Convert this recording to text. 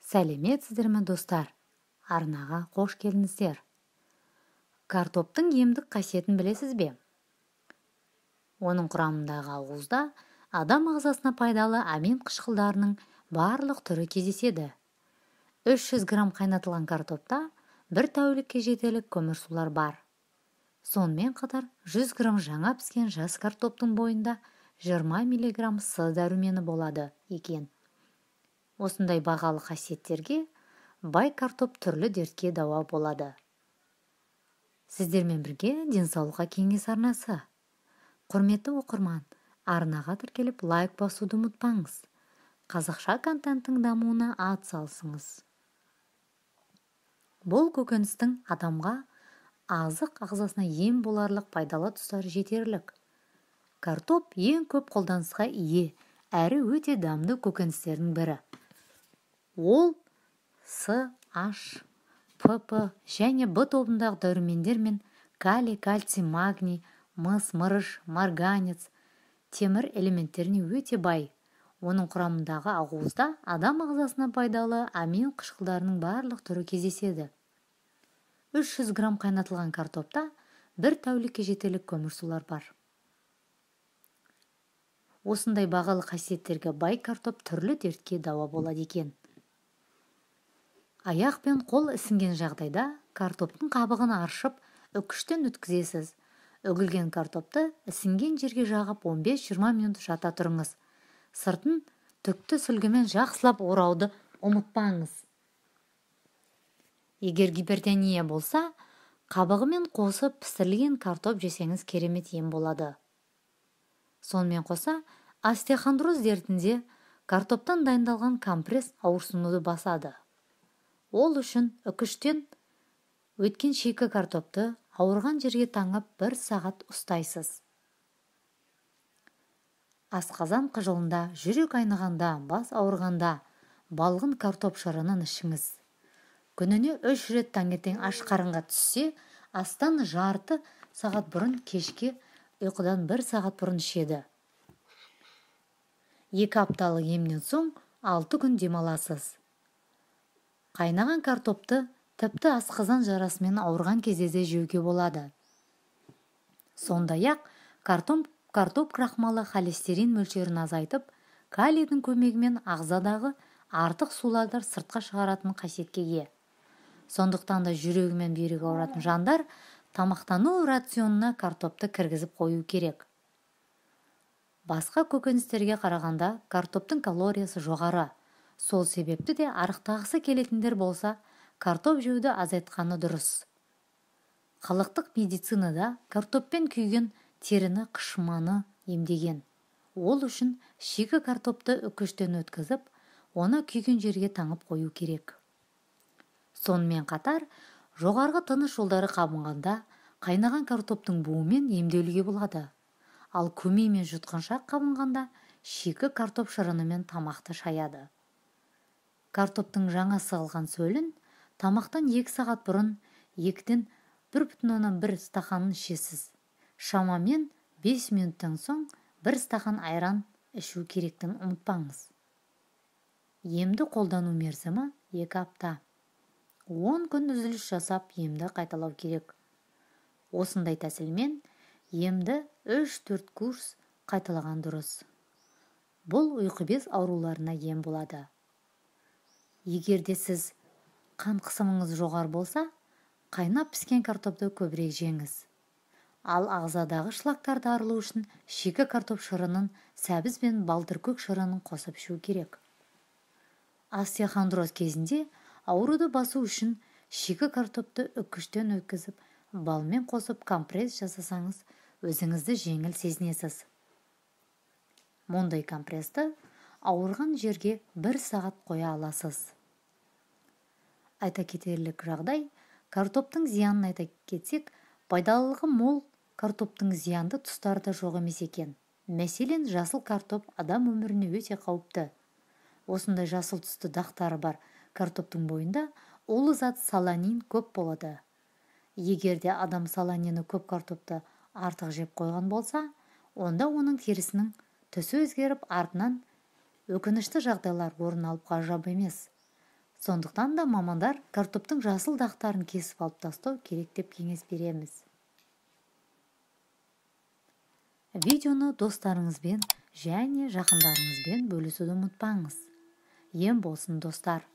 Сәлеметсіздер ме достар? Арнаға қош келдіңіздер. Картоптың емдік қасиетін білесіз бе? Оның құрамындағы ақуызда адам ағзасына пайдалы амин қышқылдарының барлық түрі кездеседі. 300 грамм қайнатылған картопта бір тәулікке жетерлік көмірсулар бар. Сонымен қатар 100 грамм жаңа піскен жас картоптың бойында 20 миллиграмм С дәрумені болады екен. Осындай бағалы қасиеттерге бай картоп түрлі дертке дауа болады. Сіздермен бірге денсаулыққа кеңес арнасы. Құрметті оқырман, арнаға тіркеліп лайк басуды ұмытпаңыз. Қазақша контенттің дамуына атсалысыңыз. Бұл көкөністің адамға азық ағзасына ем боларлық пайдалы тұстары жетерлік. Картоп ең көп қолданысқа ие, әрі өте дамды көкөністердің бірі. Ол С, H, ПП және Б тобындағы дәрумендер мен калий, кальций, магний, мыс, мырыш, марганец, темір элементтеріне өте бай. Оның құрамындағы ақуызда адам ағзасына пайдалы амин қышқылдарының барлық түрі кездеседі. 300 грамм қайнатылған картопта бір тәулікке жетерлік көмірсулар бар. Осындай бағалы қасиеттерге бай картоп түрлі дертке дауа болады екен. Аяқ пен қол ісінген жағдайда картоптың қабығын аршып, үкіштен өткізесіз. Үгілген картопты ісінген жерге жағып 15-20 минут жата тұрыңыз. Сыртын түкті сүлгімен жақсылап орауды ұмытпаңыз. Егер гипертония болса, қабығымен қосып пісірілген картоп жесеңіз керемет ем болады. Сонымен қоса, остеохондроз дертінде картоптан дайындалған компресс ауырсынуды басады. Ол үшін үкіштен өткен шикі картопты ауырған жерге таңып 1 сағат ұстайсыз. Асқазан қыжылында, жүрек айнығанда, бас ауырғанда балғын картоп шырынын ішіңіз. Күніне 3 рет таңертең аш қарынға түссе, астан жарты сағат бұрын, кешке ұйқыдан 1 сағат бұрын ішеді. 2 апталық емнен соң 6 күн демаласыз. Қайнаған картопты тіпті асқазан жарасымен ауырған кезде де жеуге болады. Сондай-ақ картоп крахмалы холестерин мөлшерін азайтып, калийдің көмегімен ағзадағы артық суларды сыртқа шығаратын қасиетке ие. Сондықтан да жүрегі мен бүйрегі ауыратын жандар тамақтану рационына картопты кіргізіп қою керек. Басқа көкөністерге қарағанда картоптың калориясы жоғары. Сол себепті де арықтағысы келетіндер болса, картоп жеуді азайтқаны дұрыс. Халықтық медицинада картоппен күйген теріні қышыманы емдеген. Ол үшін шикі картопты үкіштен өткізіп, оны күйген жерге таңып қою керек. Сонымен қатар, жоғарғы тыныс жолдары қабынғанда қайнаған картоптың буымен емделуге болады. Ал көмей мен жұтқыншақ қабынғанда шикі картоп шырынымен тамақты шаяды. Картоптың жаңа сығылған сөлін тамақтан 2 сағат бұрын 2-ден 1,1 стақанын ішесіз. Шамамен 5 минуттан соң 1 стақан айран ішу керектігін ұмытпаңыз. Емді қолдану мерзімі 2 апта. 10 күн үзіліс жасап, емді қайталау керек. Осындай тәсілмен емді 3-4 курс қайталаған дұрыс. Бұл ұйқы без ауруларына ем болады. Егер де сіз қан қысымыңыз жоғары болса, қайнап піскен картопты көбірек жеңіз. Ал ағзадағы шлактарды арылу үшін шикі картоп шырынын сәбіз бен балтыркөк шырынын қосып ішу керек. Остеохондроз кезінде ауруды басу үшін шикі картопты үкіштен өткізіп, балмен қосып компресс жасасаңыз, өзіңізді жеңіл сезінесіз. Мұндай компрессті ауырған жерге 1 сағат қоя аласыз. Айта кетерлік жағдай, картоптың зиянын айта кетсек, пайдалылығы мол картоптың зиянды тұстары да жоқ емес екен. Мәселен, жасыл картоп адам өміріне өте қауіпті. Осындай жасыл түсті дақтары бар картоптың бойында улы зат соланин көп болады. Егер де адам соланины көп картопты артық жеп қойған болса, онда оның терісінің түсі өзгеріп, артынан өкінішті жағдайлар орын алып ғажап емес. Сондықтан да мамандар картоптың жасыл дақтарын кесіп алып тастау керек деп кеңес береміз. Видеоны достарыңызбен және жақындарыңызбен бөлісуді ұмытпаңыз. Ем болсын достар.